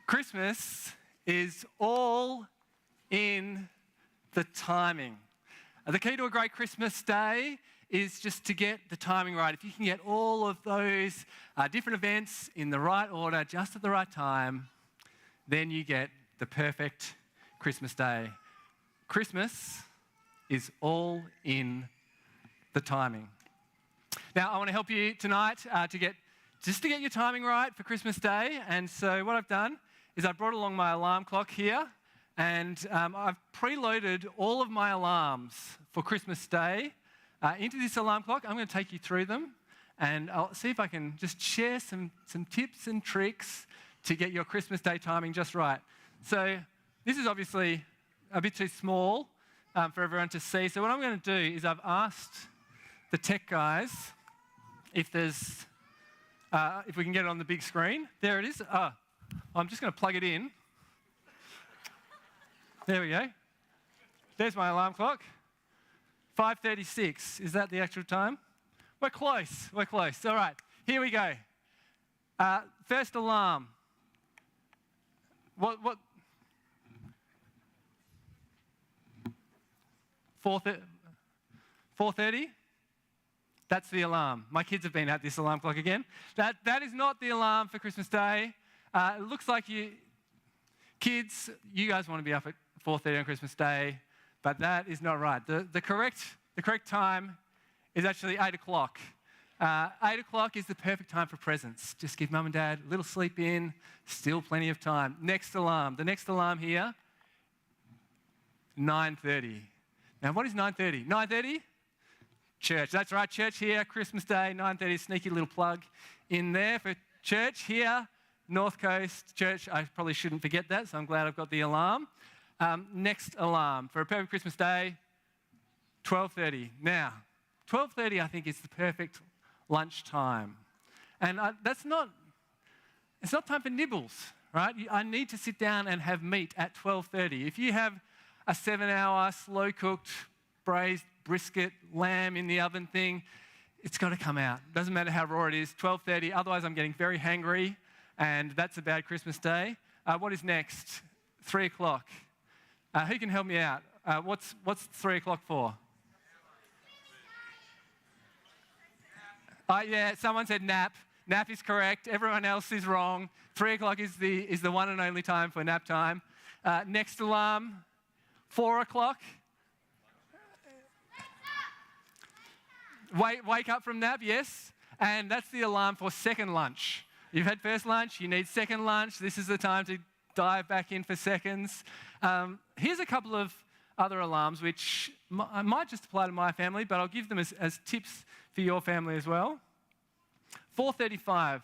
Christmas is all in the timing. The key to a great Christmas day is just to get the timing right. If you can get all of those different events in the right order, just at the right time, then you get the perfect Christmas day. Christmas is all in the timing. Now, I want to help you tonight to get your timing right for Christmas Day. And so what I've done is I brought along my alarm clock here, and I've preloaded all of my alarms for Christmas Day into this alarm clock. I'm going to take you through them, and I'll see if I can just share some tips and tricks to get your Christmas Day timing just right. So this is obviously a bit too small for everyone to see. So what I'm going to do is I've asked the tech guys if we can get it on the big screen. There it is. I'm just going to plug it in. There we go. There's my alarm clock. 5:36. Is that the actual time? We're close. All right, here we go. First alarm. What? 4:30? That's the alarm. My kids have been at this alarm clock again. That is not the alarm for Christmas Day. It looks like you guys want to be up at 4:30 on Christmas Day, but that is not right. The correct time is actually 8 o'clock. 8 o'clock is the perfect time for presents. Just give mum and dad a little sleep in, still plenty of time. Next alarm. The next alarm here, 9:30. Now, what is 9:30? 9:30? Church. That's right, church here, Christmas Day, 9:30, sneaky little plug in there for church here, North Coast Church. I probably shouldn't forget that, so I'm glad I've got the alarm. Next alarm for a perfect Christmas Day, 12:30. Now, 12:30 I think is the perfect lunch time. And it's not time for nibbles, right? I need to sit down and have meat at 12:30. If you have a 7-hour slow-cooked braised brisket lamb in the oven thing, it's got to come out. Doesn't matter how raw it is, 12:30. Otherwise, I'm getting very hangry, and that's a bad Christmas day. What is next? 3 o'clock. Who can help me out? What's 3 o'clock for? Yeah, someone said nap. Nap is correct. Everyone else is wrong. 3 o'clock is the one and only time for nap time. Next alarm, 4 o'clock. Wake up from nap, yes. And that's the alarm for second lunch. You've had first lunch, you need second lunch. This is the time to dive back in for seconds. Here's a couple of other alarms which might just apply to my family, but I'll give them as tips for your family as well. 4:35.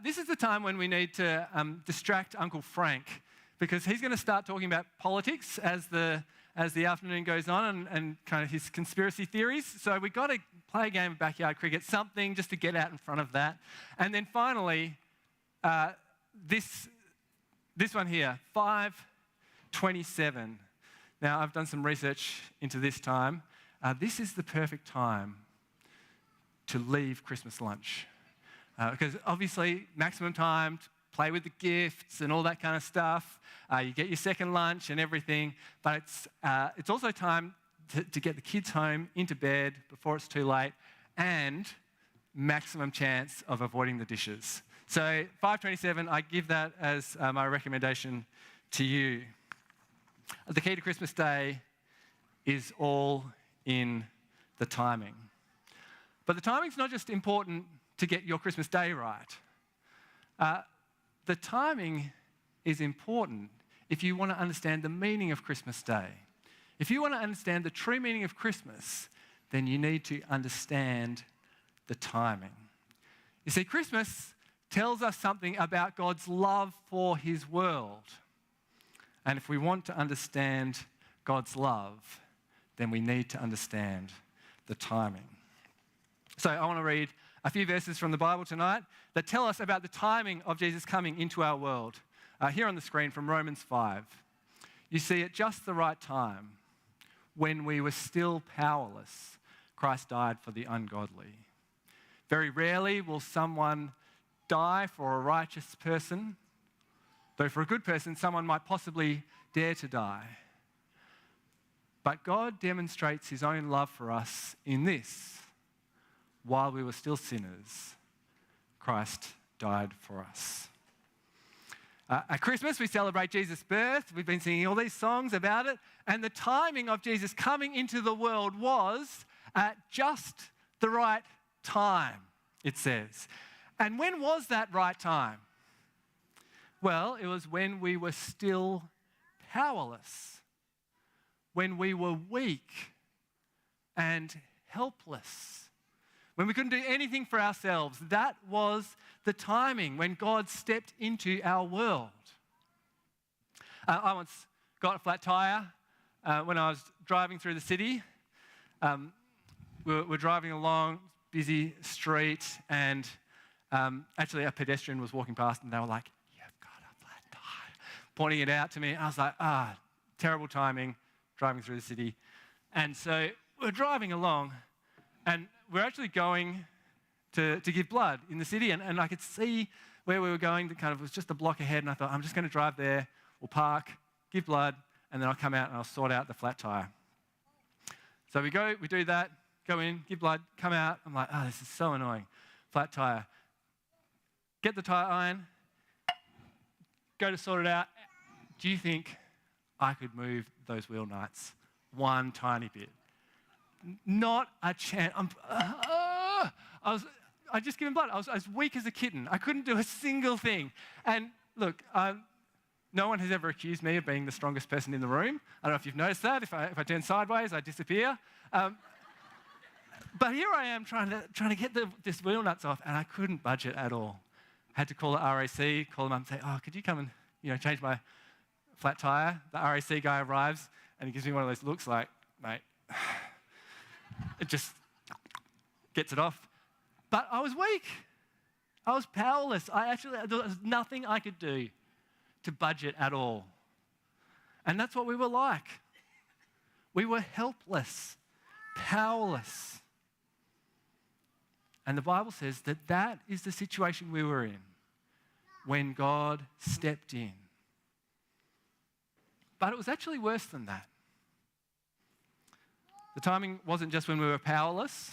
This is the time when we need to distract Uncle Frank, because he's going to start talking about politics as the afternoon goes on and kind of his conspiracy theories. So we've got to play a game of backyard cricket, something just to get out in front of that. And then finally, this one here, 5:27. Now, I've done some research into this time. This is the perfect time to leave Christmas lunch. Because obviously, maximum time to play with the gifts and all that kind of stuff. You get your second lunch and everything, but it's also time to get the kids home, into bed before it's too late, and maximum chance of avoiding the dishes. So 5:27, I give that as my recommendation to you. The key to Christmas Day is all in the timing. But the timing's not just important to get your Christmas Day right. The timing is important if you want to understand the meaning of Christmas Day. If you want to understand the true meaning of Christmas, then you need to understand the timing. You see, Christmas tells us something about God's love for his world. And if we want to understand God's love, then we need to understand the timing. So I want to read a few verses from the Bible tonight that tell us about the timing of Jesus coming into our world. Here on the screen from Romans 5. You see, at just the right time, when we were still powerless, Christ died for the ungodly. Very rarely will someone die for a righteous person, Though for a good person, someone might possibly dare to die. But God demonstrates his own love for us in this: while we were still sinners, Christ died for us. At Christmas, we celebrate Jesus' birth. We've been singing all these songs about it. And the timing of Jesus coming into the world was at just the right time, it says. And when was that right time? Well, it was when we were still powerless, when we were weak and helpless, when we couldn't do anything for ourselves. That was the timing when God stepped into our world. I once got a flat tyre when I was driving through the city. We're driving along busy street, and actually a pedestrian was walking past, and they were like, "You've got a flat tyre," pointing it out to me. I was like, terrible timing, driving through the city. And so we're driving along, and we're actually going to give blood in the city, and I could see where we were going. It was just a block ahead, and I thought, I'm just going to drive there, we'll park, give blood, and then I'll come out and I'll sort out the flat tyre. So we do that, go in, give blood, come out. I'm like, this is so annoying. Flat tyre. Get the tyre iron, go to sort it out. Do you think I could move those wheel nuts one tiny bit? Not a chance. I just given blood. I was as weak as a kitten. I couldn't do a single thing. And look, no one has ever accused me of being the strongest person in the room. I don't know if you've noticed that. If I turn sideways, I disappear. But here I am trying to get this wheel nuts off, and I couldn't budge it at all. I had to call the RAC, call them up and say, could you come and change my flat tyre? The RAC guy arrives, and he gives me one of those looks like, mate, it just gets it off. But I was weak. I was powerless. There was nothing I could do to budge it at all. And that's what we were like. We were helpless, powerless. And the Bible says that is the situation we were in when God stepped in. But it was actually worse than that. The timing wasn't just when we were powerless.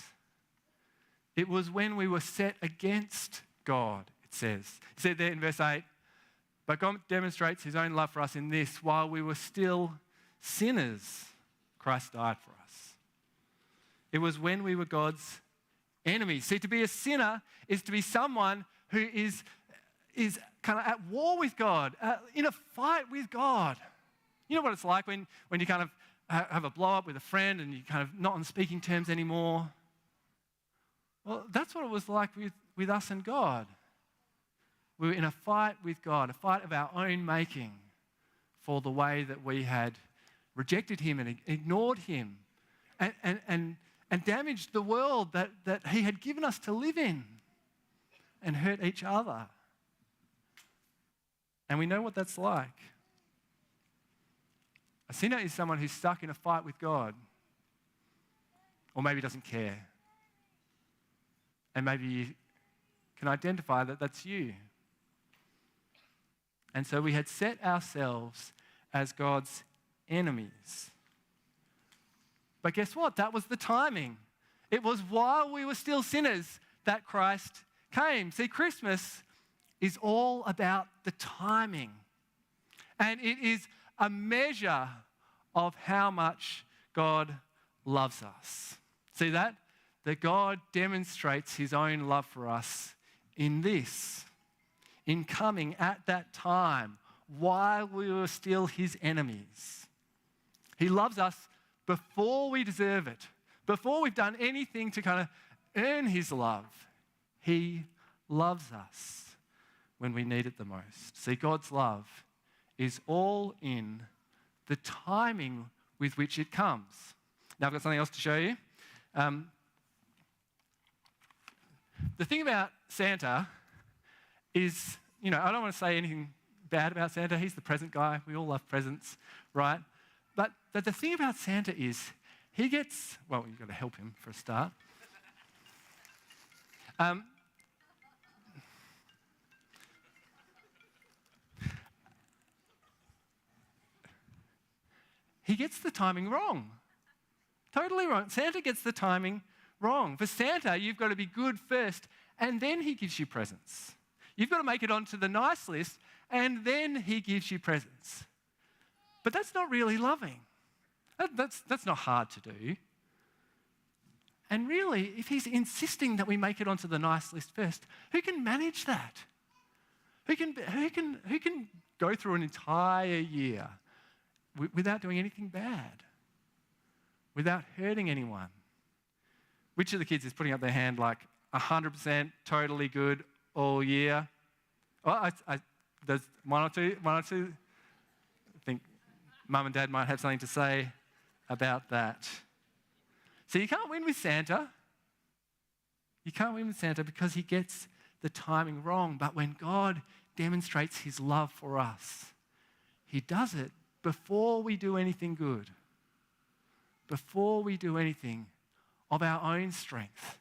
It was when we were set against God, it says. It said there in verse 8, but God demonstrates his own love for us in this: while we were still sinners, Christ died for us. It was when we were God's enemies. See, to be a sinner is to be someone who is kind of at war with God, in a fight with God. You know what it's like when you kind of have a blow up with a friend and you're kind of not on speaking terms anymore? Well, that's what it was like with us and God. We were in a fight with God, a fight of our own making for the way that we had rejected him and ignored him and damaged the world that he had given us to live in and hurt each other. And we know what that's like. A sinner is someone who's stuck in a fight with God, or maybe doesn't care. And maybe you can identify that that's you. And so we had set ourselves as God's enemies. But guess what? That was the timing. It was while we were still sinners that Christ came. See, Christmas is all about the timing. And it is a measure of how much God loves us. See that? That God demonstrates his own love for us in this, in coming at that time while we were still his enemies. He loves us before we deserve it, before we've done anything to kind of earn his love. He loves us when we need it the most. See, God's love is all in the timing with which it comes. Now, I've got something else to show you. The thing about Santa is, I don't want to say anything bad about Santa. He's the present guy. We all love presents, right? But the thing about Santa is you've got to help him for a start. he gets the timing wrong. Totally wrong. Santa gets the timing wrong. For Santa, you've got to be good first, and then he gives you presents. You've got to make it onto the nice list, and then he gives you presents. But that's not really loving. That's not hard to do. And really, if he's insisting that we make it onto the nice list first, who can manage that? Who can go through an entire year without doing anything bad, without hurting anyone? Which of the kids is putting up their hand like 100% totally good all year? Oh, there's one or two. I think Mum and Dad might have something to say about that. So you can't win with Santa. You can't win with Santa because he gets the timing wrong. But when God demonstrates his love for us, he does it before we do anything good, before we do anything of our own strength.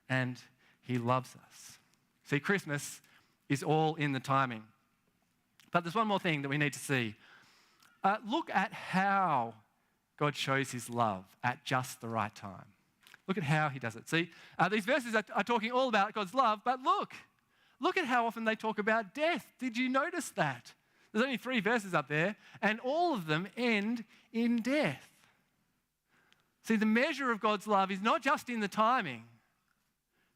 And he loves us. See, Christmas is all in the timing. But there's one more thing that we need to see. Look at how God shows his love at just the right time. Look at how he does it. See, these verses are talking all about God's love, but look at how often they talk about death. Did you notice that? There's only 3 verses up there, and all of them end in death. See, the measure of God's love is not just in the timing,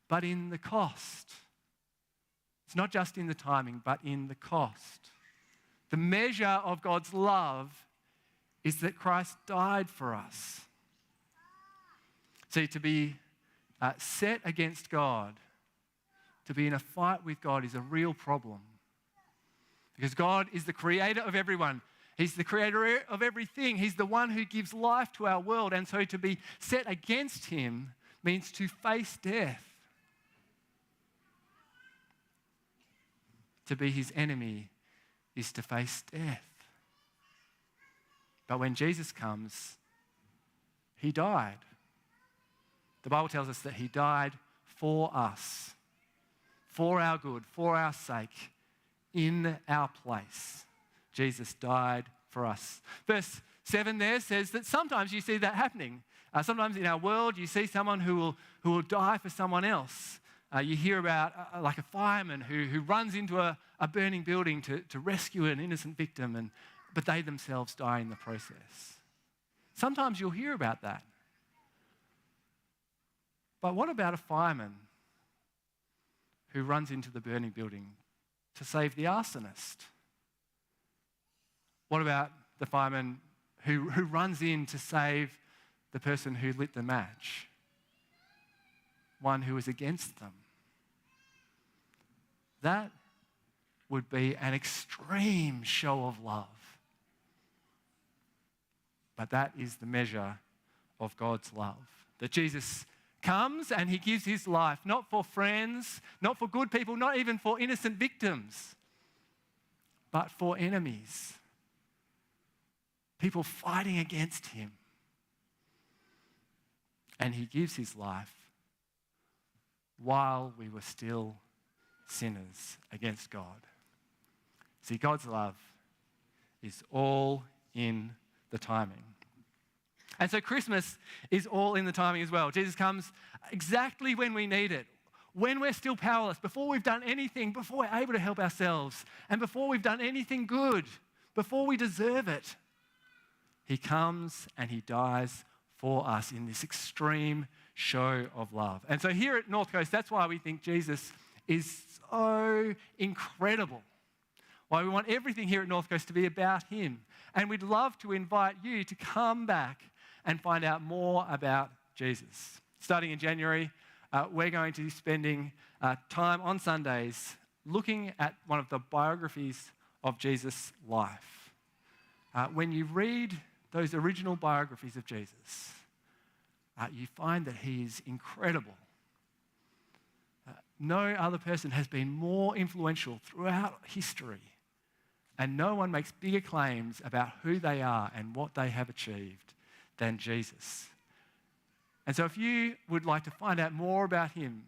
but in the cost. It's not just in the timing, but in the cost. The measure of God's love is that Christ died for us. See, to be set against God, to be in a fight with God is a real problem. Because God is the creator of everyone. He's the creator of everything. He's the one who gives life to our world. And so to be set against him means to face death. To be his enemy is to face death. But when Jesus comes, he died. The Bible tells us that he died for us, for our good, for our sake, in our place. Jesus died for us. Verse 7 there says that sometimes you see that happening. Sometimes in our world you see someone who will die for someone else. You hear about like a fireman who runs into a burning building to rescue an innocent victim, but they themselves die in the process. Sometimes you'll hear about that. But what about a fireman who runs into the burning building to save the arsonist? What about the fireman who runs in to save the person who lit the match? One who is against them. That would be an extreme show of love. But that is the measure of God's love. That Jesus comes and he gives his life, not for friends, not for good people, not even for innocent victims, but for enemies. People fighting against him. And he gives his life while we were still sinners against God. See, God's love is all in the timing. And so Christmas is all in the timing as well. Jesus comes exactly when we need it, when we're still powerless, before we've done anything, before we're able to help ourselves, and before we've done anything good, before we deserve it. He comes and he dies for us in this extreme show of love. And so here at North Coast, that's why we think Jesus is so incredible. Why we want everything here at North Coast to be about him. And we'd love to invite you to come back and find out more about Jesus. Starting in January, we're going to be spending time on Sundays looking at one of the biographies of Jesus' life. When you read those original biographies of Jesus, you find that he is incredible. No other person has been more influential throughout history, and no one makes bigger claims about who they are and what they have achieved than Jesus. And so if you would like to find out more about him,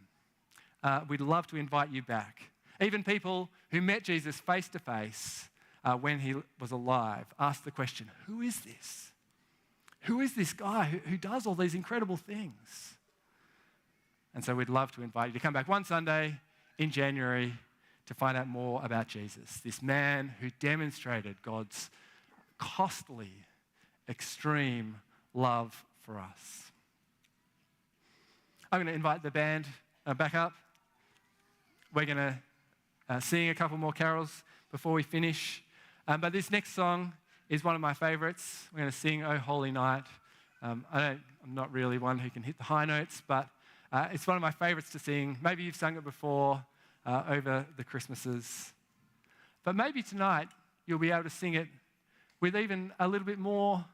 we'd love to invite you back. Even people who met Jesus face to face when he was alive asked the question, who is this? who is this guy who does all these incredible things? And so we'd love to invite you to come back one Sunday in January to find out more about Jesus, this man who demonstrated God's costly, extreme love for us. I'm going to invite the band back up. We're going to sing a couple more carols before we finish. But this next song is one of my favorites. We're going to sing "O Holy Night." I'm not really one who can hit the high notes, but it's one of my favorites to sing. Maybe you've sung it before over the Christmases. But maybe tonight you'll be able to sing it with even a little bit more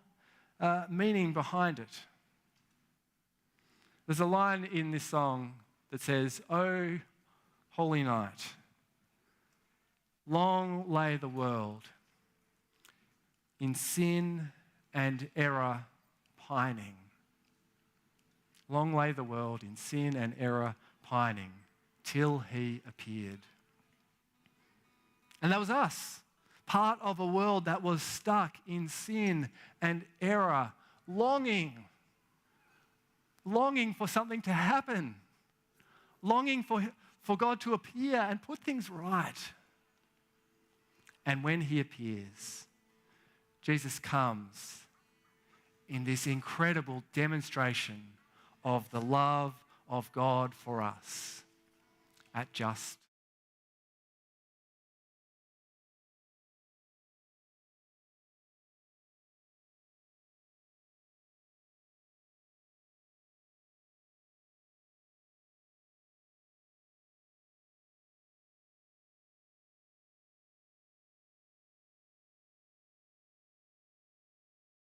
meaning behind it. There's a line in this song that says, "O holy night, long lay the world in sin and error pining." Long lay the world in sin and error pining till he appeared. And that was us, part of a world that was stuck in sin and error, longing for something to happen, longing for God to appear and put things right. And when he appears, Jesus comes in this incredible demonstration of the love of God for us at just